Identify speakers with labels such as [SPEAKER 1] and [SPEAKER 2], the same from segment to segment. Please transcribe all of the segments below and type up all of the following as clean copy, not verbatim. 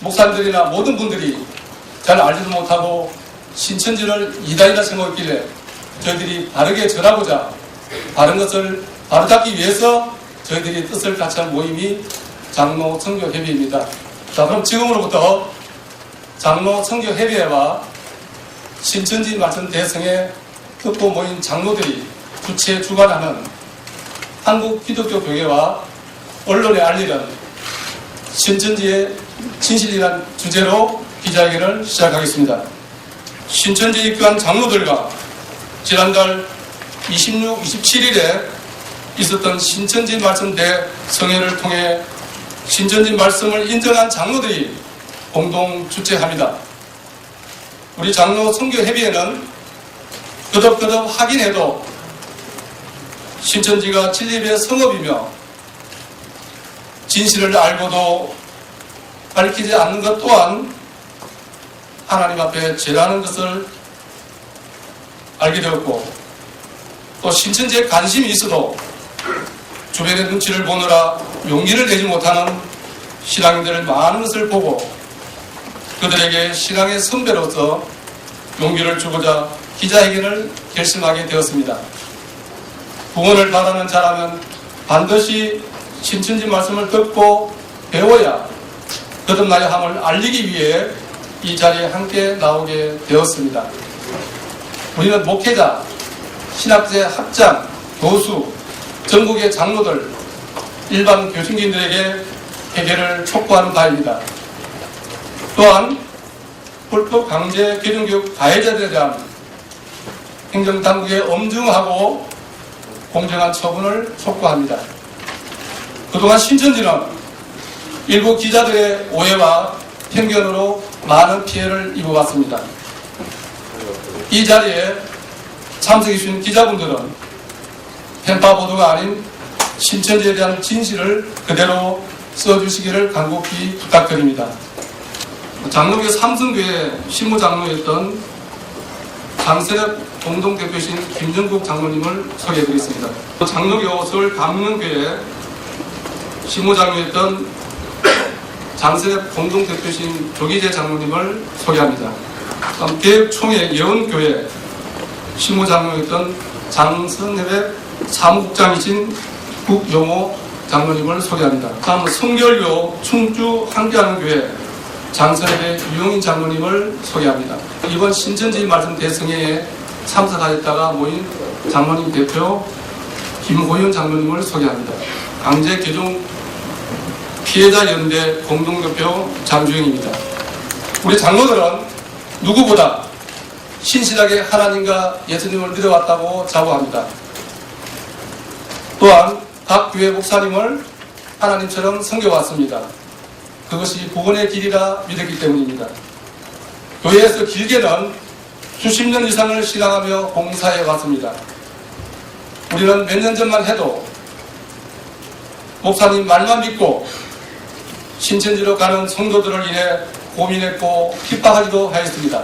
[SPEAKER 1] 목사님들이나 모든 분들이 잘 알지도 못하고 신천지를 이단이라 생각했길래 저희들이 바르게 전하고자 바른 것을 바로잡기 위해서 저희들이 뜻을 같이 한 모임이 장로 선교협의회입니다. 자, 그럼 지금으로부터 장로 선교협의회와 신천지 말씀 대성에 듣고 모인 장로들이 주최 주관하는 한국 기독교 교회와 언론에 알리는 신천지의 진실이란 주제로 기자회견을 시작하겠습니다. 신천지에 입교한 장로들과 지난달 26, 27일에 있었던 신천지 말씀 대성회를 통해 신천지 말씀을 인정한 장로들이 공동 주최합니다. 우리 장로 선교협의회는 거듭거듭 하긴 해도 신천지가 진립의 성업이며 진실을 알고도 밝히지 않는 것 또한 하나님 앞에 죄라는 것을 알게 되었고, 또 신천지에 관심이 있어도 주변의 눈치를 보느라 용기를 내지 못하는 신앙인들 많은 것을 보고 그들에게 신앙의 선배로서 용기를 주고자 기자회견을 결심하게 되었습니다. 구원을 바라는 자라면 반드시 신천지 말씀을 듣고 배워야 거듭나야 함을 알리기 위해 이 자리에 함께 나오게 되었습니다. 우리는 목회자, 신학제 학장, 교수, 전국의 장로들, 일반 교신교인들에게 회개를 촉구하는 바입니다. 또한 불법 강제 개종교육 가해자들에 대한 행정당국의 엄중하고 공정한 처분을 촉구합니다. 그동안 신천지는 일부 기자들의 오해와 편견으로 많은 피해를 입어왔습니다. 이 자리에 참석해 주신 기자분들은 편파 보도가 아닌 신천지에 대한 진실을 그대로 써주시기를 간곡히 부탁드립니다. 장로교 삼성교회 신무장로였던 장세력 공동대표이신 김정국 장로님을 소개해드리겠습니다. 장로교 서울 감명교회 신무장로였던 장세력 공동대표이신 조기재 장로님을 소개합니다. 다음 개혁총회 예원교회 신무장로였던 장선협의 사무국장이신 국용호 장로님을 소개합니다. 다음 성결교 충주 함께하는 교회 장선협의 유용인 장로님을 소개합니다. 이번 신천지 말씀 대성회에 참석하였다가 모인 장로님 대표 김호윤 장로님을 소개합니다. 강제개종 피해자연대 공동대표 장주영입니다. 우리 장로들은 누구보다 신실하게 하나님과 예수님을 믿어왔다고 자부합니다. 또한 각 교회 목사님을 하나님처럼 섬겨왔습니다. 그것이 구원의 길이라 믿었기 때문입니다. 교회에서 길게는 수십 년 이상을 신앙하며 봉사해 왔습니다. 우리는 몇 년 전만 해도 목사님 말만 믿고 신천지로 가는 성도들을 인해 고민했고 핍박하기도 하였습니다.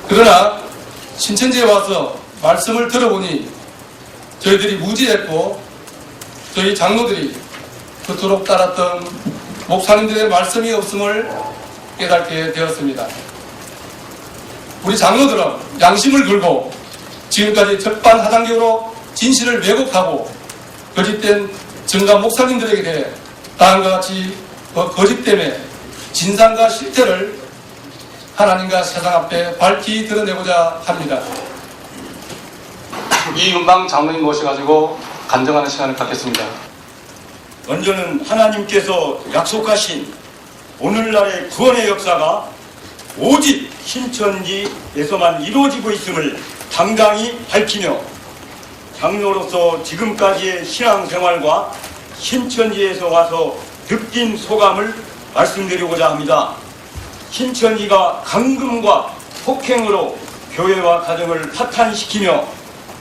[SPEAKER 1] 그러나 신천지에 와서 말씀을 들어보니 저희들이 무지했고 저희 장로들이 그토록 따랐던 목사님들의 말씀이 없음을 깨닫게 되었습니다. 우리 장로들은 양심을 걸고 지금까지 적반하장적으로 진실을 왜곡하고 거짓된 정가 목사님들에게 대해 다음과 같이 그 거짓 때문에 진상과 실태를 하나님과 세상 앞에 밝히 드러내고자 합니다. 이윤방 장로님 모셔가지고 간증하는 시간을 갖겠습니다.
[SPEAKER 2] 먼저는 하나님께서 약속하신 오늘날의 구원의 역사가 오직 신천지에서만 이루어지고 있음을 당당히 밝히며 장로로서 지금까지의 신앙생활과 신천지에서 와서 느낀 소감을 말씀드리고자 합니다. 신천지가 강금과 폭행으로 교회와 가정을 파탄시키며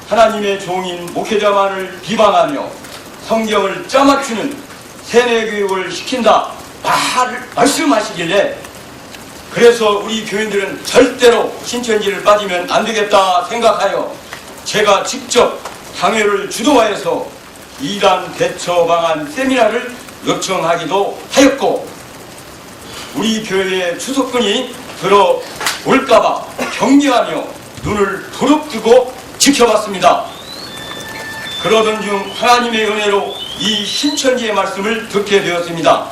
[SPEAKER 2] 하나님의 종인 목회자만을 비방하며 성경을 짜맞추는 세뇌교육을 시킨다 말씀하시길래 그래서 우리 교인들은 절대로 신천지를 빠지면 안 되겠다 생각하여 제가 직접 당회를 주도하여서 이단 대처 방안 세미나를 요청하기도 하였고 우리 교회의 추석근이 들어올까봐 경계하며 눈을 부릅뜨고 지켜봤습니다. 그러던 중 하나님의 은혜로 이 신천지의 말씀을 듣게 되었습니다.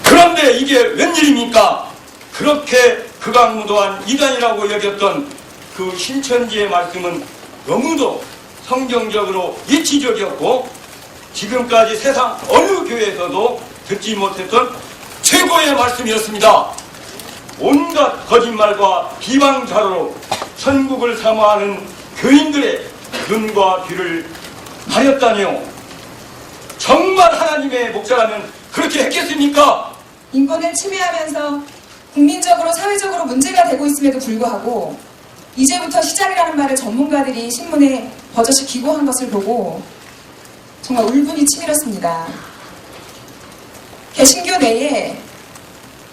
[SPEAKER 2] 그런데 이게 웬일입니까? 그렇게 극악무도한 이단이라고 여겼던 그 신천지의 말씀은 너무도 성경적으로 이치적이었고 지금까지 세상 어느 교회에서도 듣지 못했던 최고의 말씀이었습니다. 온갖 거짓말과 비방 자료로 천국을 사모하는 교인들의 눈과 귀를 가렸다니요. 정말 하나님의 목자라면 그렇게 했겠습니까?
[SPEAKER 3] 인권을 침해하면서 국민적으로 사회적으로 문제가 되고 있음에도 불구하고 이제부터 시작이라는 말을 전문가들이 신문에 버젓이 기고한 것을 보고 정말 울분이 치밀었습니다. 개신교 내에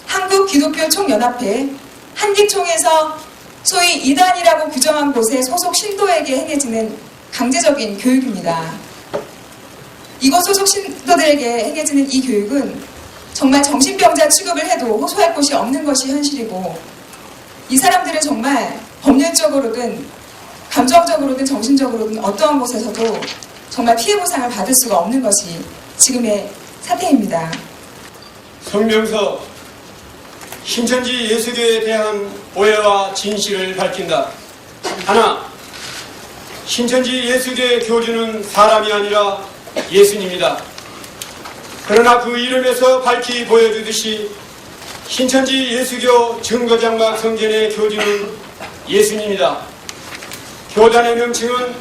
[SPEAKER 3] 한국기독교총연합회 한기총에서 소위 이단이라고 규정한 곳의 소속 신도에게 행해지는 강제적인 교육입니다. 이곳 소속 신도들에게 행해지는 이 교육은 정말 정신병자 취급을 해도 호소할 곳이 없는 것이 현실이고 이 사람들은 정말 법률적으로든 감정적으로든 정신적으로든 어떠한 곳에서도 정말 피해 보상을 받을 수가 없는 것이 지금의 사태입니다.
[SPEAKER 4] 성명서 신천지 예수교에 대한 오해와 진실을 밝힌다. 하나, 신천지 예수교의 교주는 사람이 아니라 예수님이다. 그러나 그 이름에서 밝히 보여주듯이 신천지 예수교 증거장막 성전의 교주는 예수님이다. 교단의 명칭은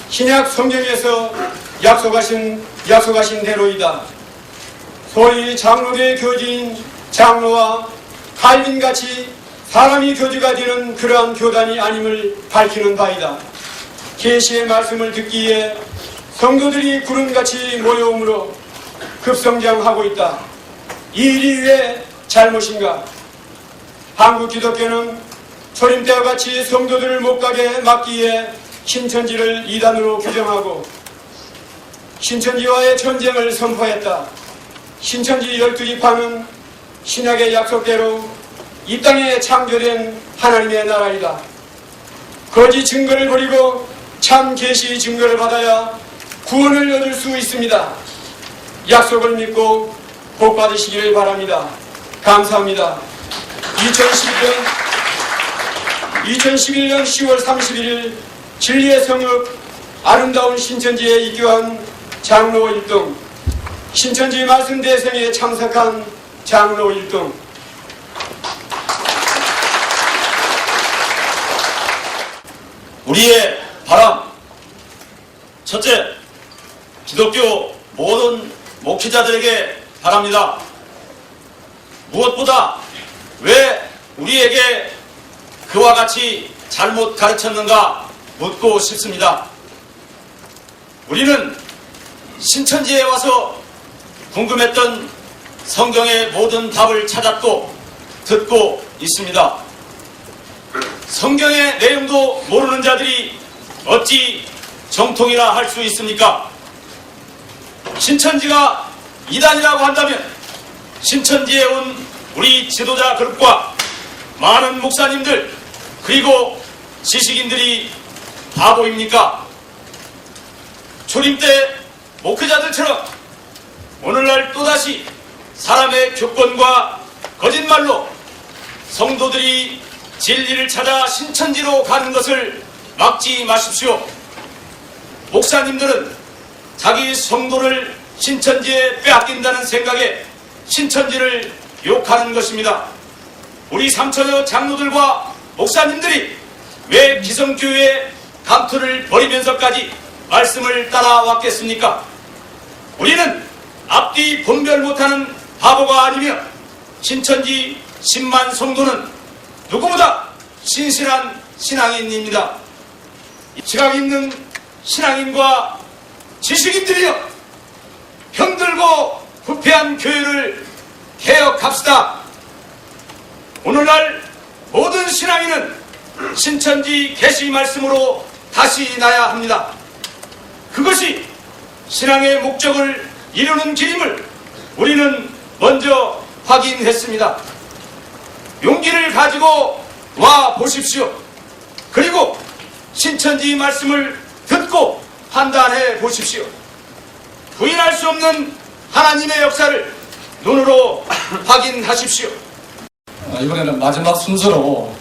[SPEAKER 4] 신약 성경에서 약속하신 대로이다. 소위 장로교의 교주인 장로와 칼빈같이 사람이 교주가 되는 그러한 교단이 아님을 밝히는 바이다. 계시의 말씀을 듣기에 성도들이 구름같이 모여오므로 급성장하고 있다. 이 일이 왜 잘못인가? 한국 기독교는 초림 때와 같이 성도들을 못 가게 막기에 신천지를 이단으로 규정하고 신천지와의 전쟁을 선포했다. 신천지 12지파는 신약의 약속대로 이 땅에 창조된 하나님의 나라이다. 거짓 증거를 버리고 참 계시 증거를 받아야 구원을 얻을 수 있습니다. 약속을 믿고 복 받으시기를 바랍니다. 감사합니다. 2011년 10월 31일 진리의 성읍 아름다운 신천지에 입교한 장로 1등, 신천지 말씀 대성에 참석한 장로 1등.
[SPEAKER 5] 우리의 바람, 첫째, 기독교 모든 목회자들에게 바랍니다. 무엇보다 왜 우리에게 그와 같이 잘못 가르쳤는가 묻고 싶습니다. 우리는 신천지에 와서 궁금했던 성경의 모든 답을 찾았고 듣고 있습니다. 성경의 내용도 모르는 자들이 어찌 정통이라 할 수 있습니까? 신천지가 이단이라고 한다면 신천지에 온 우리 지도자 그룹과 많은 목사님들 그리고 지식인들이 바보입니까? 초림 때 목회자들처럼 오늘날 또다시 사람의 교권과 거짓말로 성도들이 진리를 찾아 신천지로 가는 것을 막지 마십시오. 목사님들은 자기 성도를 신천지에 빼앗긴다는 생각에 신천지를 욕하는 것입니다. 우리 삼천여 장로들과 목사님들이 왜 기성교회의 감투를 버리면서까지 말씀을 따라왔겠습니까? 우리는 앞뒤 분별 못하는 바보가 아니며 신천지 10만 성도는 누구보다 신실한 신앙인입니다. 지각 있는 신앙인과 지식인들이여, 병들고 부패한 교회를 개혁합시다. 오늘날 모든 신앙인은 신천지 계시 말씀으로 다시 나야 합니다. 그것이 신앙의 목적을 이루는 길임을 우리는 먼저 확인했습니다. 용기를 가지고 와 보십시오. 그리고 신천지 말씀을 듣고 판단해 보십시오. 부인할 수 없는 하나님의 역사를 눈으로 확인하십시오.
[SPEAKER 1] 이번에는 마지막 순서로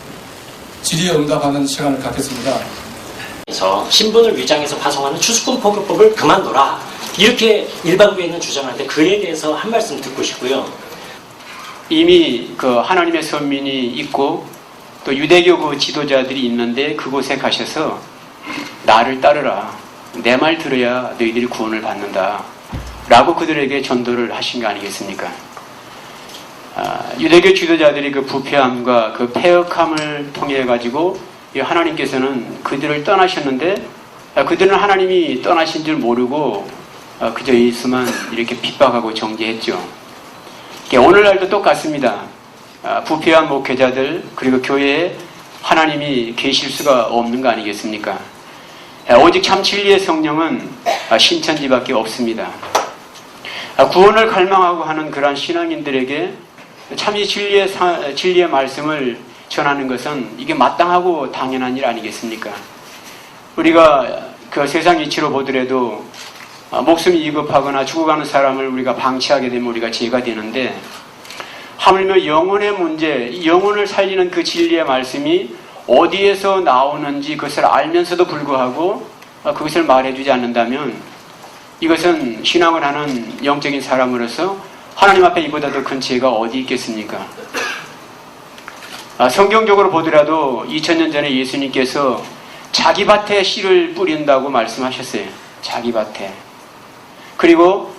[SPEAKER 1] 질의응답하는 시간을 갖겠습니다.
[SPEAKER 6] 그래서 신분을 위장해서 파송하는 추수권 포교법을 그만둬라. 이렇게 일반부에는 주장하는데 그에 대해서 한 말씀 듣고 싶고요.
[SPEAKER 7] 이미 그 하나님의 선민이 있고 또 유대교 그 지도자들이 있는데 그곳에 가셔서 나를 따르라. 내 말 들어야 너희들이 구원을 받는다. 라고 그들에게 전도를 하신 거 아니겠습니까? 유대교 지도자들이 그 부패함과 그 패역함을 통해 가지고 하나님께서는 그들을 떠나셨는데 그들은 하나님이 떠나신 줄 모르고 그저 예수만 이렇게 핍박하고 정죄했죠. 오늘날도 똑같습니다. 부패한 목회자들 그리고 교회에 하나님이 계실 수가 없는 거 아니겠습니까? 오직 참 진리의 성령은 신천지밖에 없습니다. 구원을 갈망하고 하는 그러한 신앙인들에게 참이 진리의 말씀을 전하는 것은 이게 마땅하고 당연한 일 아니겠습니까? 우리가 그 세상 이치로 보더라도 목숨이 위급하거나 죽어가는 사람을 우리가 방치하게 되면 우리가 죄가 되는데 하물며 영혼의 문제, 영혼을 살리는 그 진리의 말씀이 어디에서 나오는지 그것을 알면서도 불구하고 그것을 말해주지 않는다면 이것은 신앙을 하는 영적인 사람으로서 하나님 앞에 이보다 더 큰 죄가 어디 있겠습니까? 성경적으로 보더라도 2000년 전에 예수님께서 자기 밭에 씨를 뿌린다고 말씀하셨어요. 자기 밭에. 그리고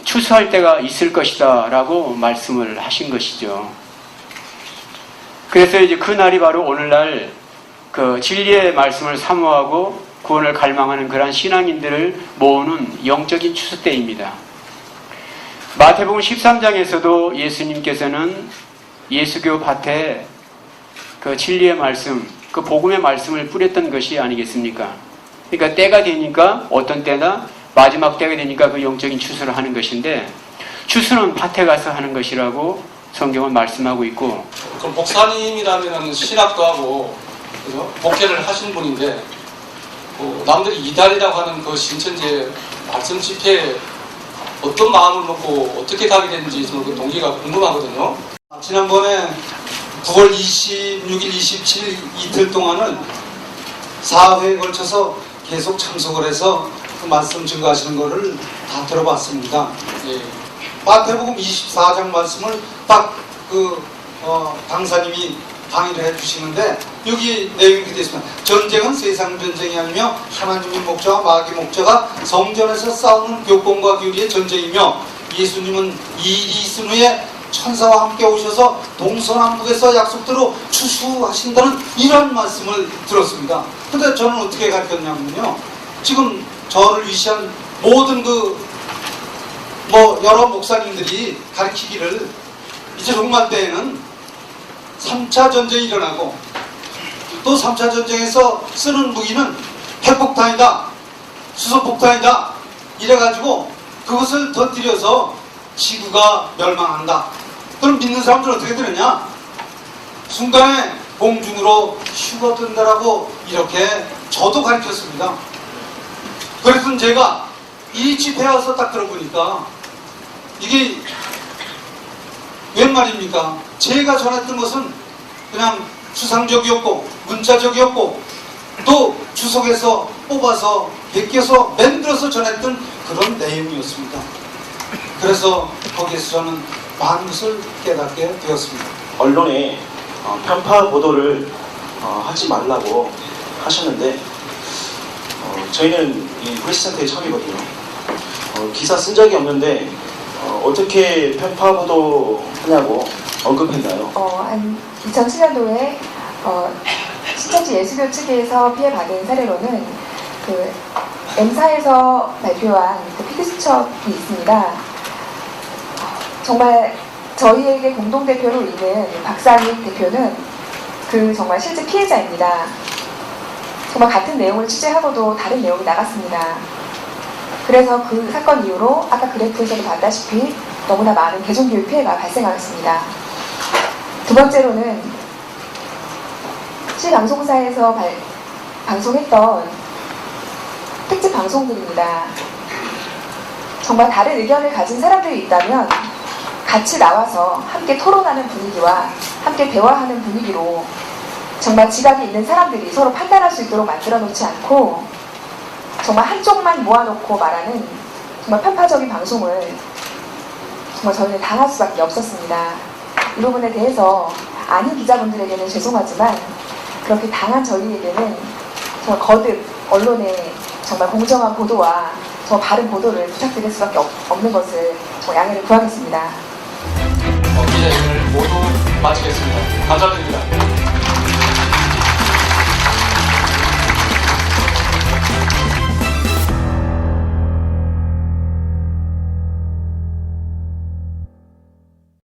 [SPEAKER 7] 추수할 때가 있을 것이다 라고 말씀을 하신 것이죠. 그래서 이제 그 날이 바로 오늘날 그 진리의 말씀을 사모하고 구원을 갈망하는 그러한 신앙인들을 모으는 영적인 추수 때입니다. 마태복음 13장에서도 예수님께서는 예수교 밭에 그 진리의 말씀, 그 복음의 말씀을 뿌렸던 것이 아니겠습니까? 그러니까 때가 되니까 어떤 때나 마지막 때가 되니까 그 영적인 추수를 하는 것인데 추수는 밭에 가서 하는 것이라고 성경은 말씀하고 있고
[SPEAKER 1] 그 목사님이라면 신학도 하고 그죠? 목회를 하신 분인데 남들이 이달이라고 하는 그 신천지의 말씀 집회에 어떤 마음을 먹고 어떻게 가게 됐는지 저는 그 동기가 궁금하거든요.
[SPEAKER 8] 지난번에 9월 26일, 27일 이틀 동안은 4회에 걸쳐서 계속 참석을 해서 그 말씀 증거하시는 거를 다 들어봤습니다.
[SPEAKER 1] 예.
[SPEAKER 8] 마태복음 24장 말씀을 딱 강사님이 강의를 해주시는데 여기 내용이 이렇게 되어 있습니다. 전쟁은 세상 전쟁이 아니며 하나님의 목자와 마귀의 목자가 성전에서 싸우는 교권과 교리의 전쟁이며 예수님은 이 일이 있은 후에 천사와 함께 오셔서 동서남북에서 약속대로 추수하신다는 이런 말씀을 들었습니다. 근데 저는 어떻게 가르쳤냐면요. 지금 저를 위시한 모든 여러 목사님들이 가르치기를 이제 종말 때에는 3차 전쟁이 일어나고 또 3차 전쟁에서 쓰는 무기는 핵폭탄이다, 수소폭탄이다 이래가지고 그것을 터뜨려서 지구가 멸망한다. 그럼 믿는 사람들은 어떻게 되느냐? 순간에 공중으로 휴거된다라고 이렇게 저도 가르쳤습니다. 그래서 제가 이 집회에 와서 딱 들어보니까 이게 웬 말입니까? 제가 전했던 것은 그냥 추상적이었고 문자적이었고 또 주석에서 뽑아서 베껴서 만들어서 전했던 그런 내용이었습니다. 그래서 거기에서 저는 많은 것을 깨닫게 되었습니다.
[SPEAKER 9] 언론에 편파 보도를 하지 말라고 하셨는데 저희는 이 브레시센터에 처음이거든요. 기사 쓴 적이 없는데 어떻게 편파 보도하냐고 언급했나요?
[SPEAKER 10] 한 2007년도에 신천지 예수교 측에서 피해받은 사례로는 그 M사에서 발표한 그 피드수첩이 있습니다. 정말 저희에게 공동대표로 있는 박상익 대표는 그 정말 실제 피해자입니다. 정말 같은 내용을 취재하고도 다른 내용이 나갔습니다. 그래서 그 사건 이후로 아까 그래프에서도 봤다시피 너무나 많은 대중교육 피해가 발생하였습니다. 두 번째로는 시방송사에서 방송했던 특집 방송들입니다. 정말 다른 의견을 가진 사람들이 있다면 같이 나와서 함께 토론하는 분위기와 함께 대화하는 분위기로 정말 지각이 있는 사람들이 서로 판단할 수 있도록 만들어 놓지 않고 정말 한쪽만 모아놓고 말하는 정말 편파적인 방송을 정말 저희는 당할 수밖에 없었습니다. 이 부분에 대해서 아닌 기자분들에게는 죄송하지만 그렇게 당한 저희에게는 정말 거듭 언론의 정말 공정한 보도와 더 바른 보도를 부탁드릴 수밖에 없는 것을 양해를 구하겠습니다.
[SPEAKER 1] 기자회견을 모두 마치겠습니다. 감사드립니다.